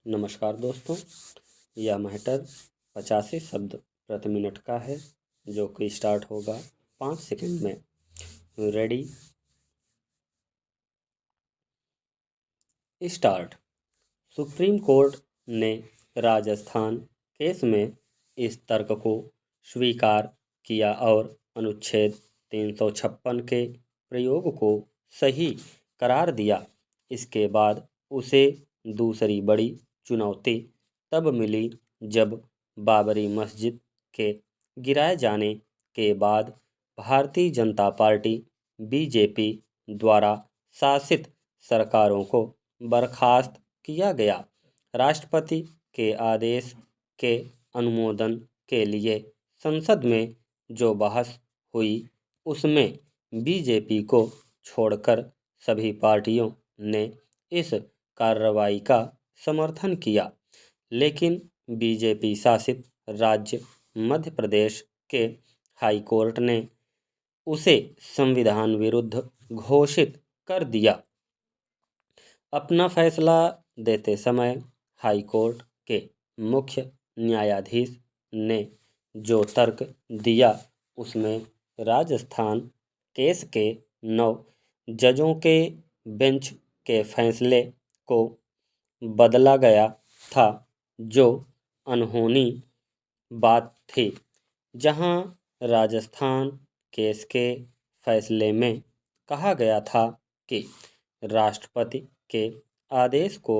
नमस्कार दोस्तों, यह मैटर 85 शब्द प्रति मिनट का है जो कि स्टार्ट होगा 5 सेकंड में। Ready start. सुप्रीम कोर्ट ने राजस्थान केस में इस तर्क को स्वीकार किया और अनुच्छेद 356 के प्रयोग को सही करार दिया। इसके बाद उसे दूसरी बड़ी चुनौती तब मिली जब बाबरी मस्जिद के गिराए जाने के बाद भारतीय जनता पार्टी बीजेपी द्वारा शासित सरकारों को बर्खास्त किया गया। राष्ट्रपति के आदेश के अनुमोदन के लिए संसद में जो बहस हुई उसमें बीजेपी को छोड़कर सभी पार्टियों ने इस कार्रवाई का समर्थन किया, लेकिन बीजेपी शासित राज्य मध्य प्रदेश के हाई कोर्ट ने उसे संविधान विरुद्ध घोषित कर दिया। अपना फैसला देते समय हाई कोर्ट के मुख्य न्यायाधीश ने जो तर्क दिया उसमें राजस्थान केस के 9 जजों के बेंच के फैसले को बदला गया था, जो अनहोनी बात थी। जहां राजस्थान केस के फैसले में कहा गया था कि राष्ट्रपति के आदेश को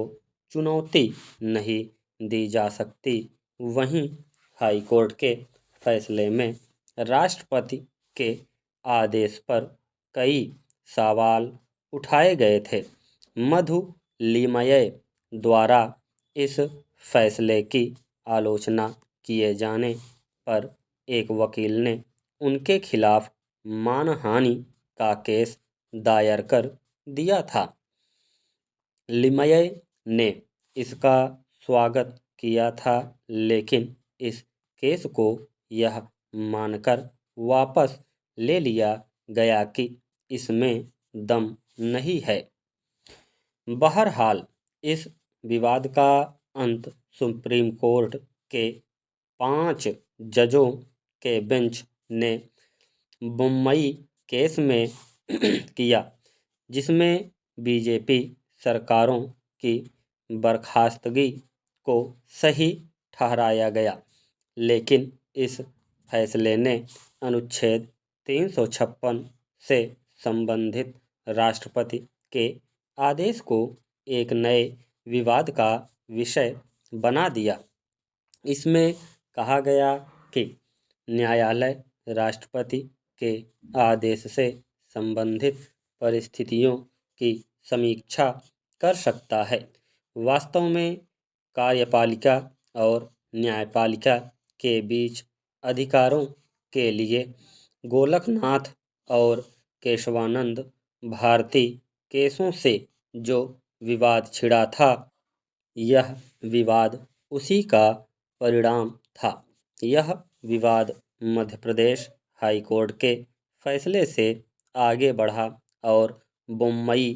चुनौती नहीं दी जा सकती, वहीं हाई कोर्ट के फैसले में राष्ट्रपति के आदेश पर कई सवाल उठाए गए थे। मधु लिमये द्वारा इस फैसले की आलोचना किए जाने पर एक वकील ने उनके खिलाफ मानहानि का केस दायर कर दिया था। लिमये ने इसका स्वागत किया था, लेकिन इस केस को यह मानकर वापस ले लिया गया कि इसमें दम नहीं है। बहरहाल, इस विवाद का अंत सुप्रीम कोर्ट के 5 जजों के बेंच ने मुंबई केस में किया, जिसमें बीजेपी सरकारों की बर्खास्तगी को सही ठहराया गया, लेकिन इस फैसले ने अनुच्छेद 356 से संबंधित राष्ट्रपति के आदेश को एक नए विवाद का विषय बना दिया। इसमें कहा गया कि न्यायालय राष्ट्रपति के आदेश से संबंधित परिस्थितियों की समीक्षा कर सकता है। वास्तव में कार्यपालिका और न्यायपालिका के बीच अधिकारों के लिए गोलकनाथ और केशवानंद भारती केसों से जो विवाद छिड़ा था, यह विवाद उसी का परिणाम था। यह विवाद मध्य प्रदेश हाई कोर्ट के फैसले से आगे बढ़ा और मुंबई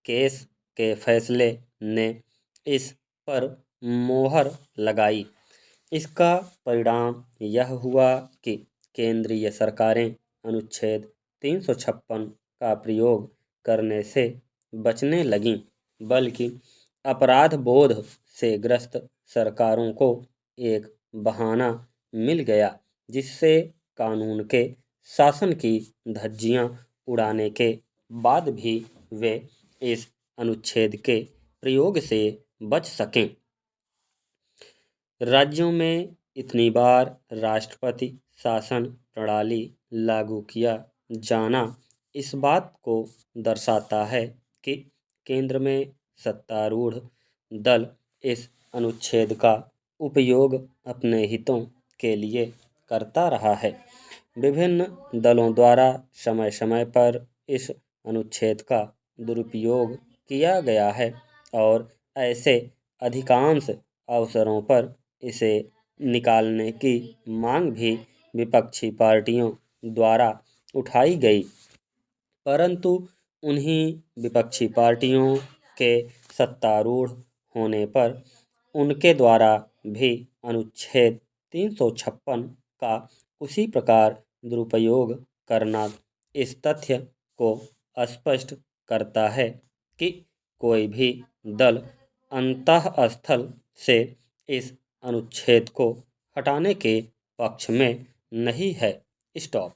केस के फैसले ने इस पर मोहर लगाई। इसका परिणाम यह हुआ कि केंद्रीय सरकारें अनुच्छेद 356 का प्रयोग करने से बचने लगीं, बल्कि अपराध बोध से ग्रस्त सरकारों को एक बहाना मिल गया जिससे कानून के शासन की धज्जियां उड़ाने के बाद भी वे इस अनुच्छेद के प्रयोग से बच सकें। राज्यों में इतनी बार राष्ट्रपति शासन प्रणाली लागू किया जाना इस बात को दर्शाता है कि केंद्र में सत्तारूढ़ दल इस अनुच्छेद का उपयोग अपने हितों के लिए करता रहा है। विभिन्न दलों द्वारा समय समय पर इस अनुच्छेद का दुरुपयोग किया गया है और ऐसे अधिकांश अवसरों पर इसे निकालने की मांग भी विपक्षी पार्टियों द्वारा उठाई गई, परंतु उन्हीं विपक्षी पार्टियों के सत्तारूढ़ होने पर उनके द्वारा भी अनुच्छेद 356 का उसी प्रकार दुरुपयोग करना इस तथ्य को स्पष्ट करता है कि कोई भी दल अंतःस्थल से इस अनुच्छेद को हटाने के पक्ष में नहीं है। स्टॉप।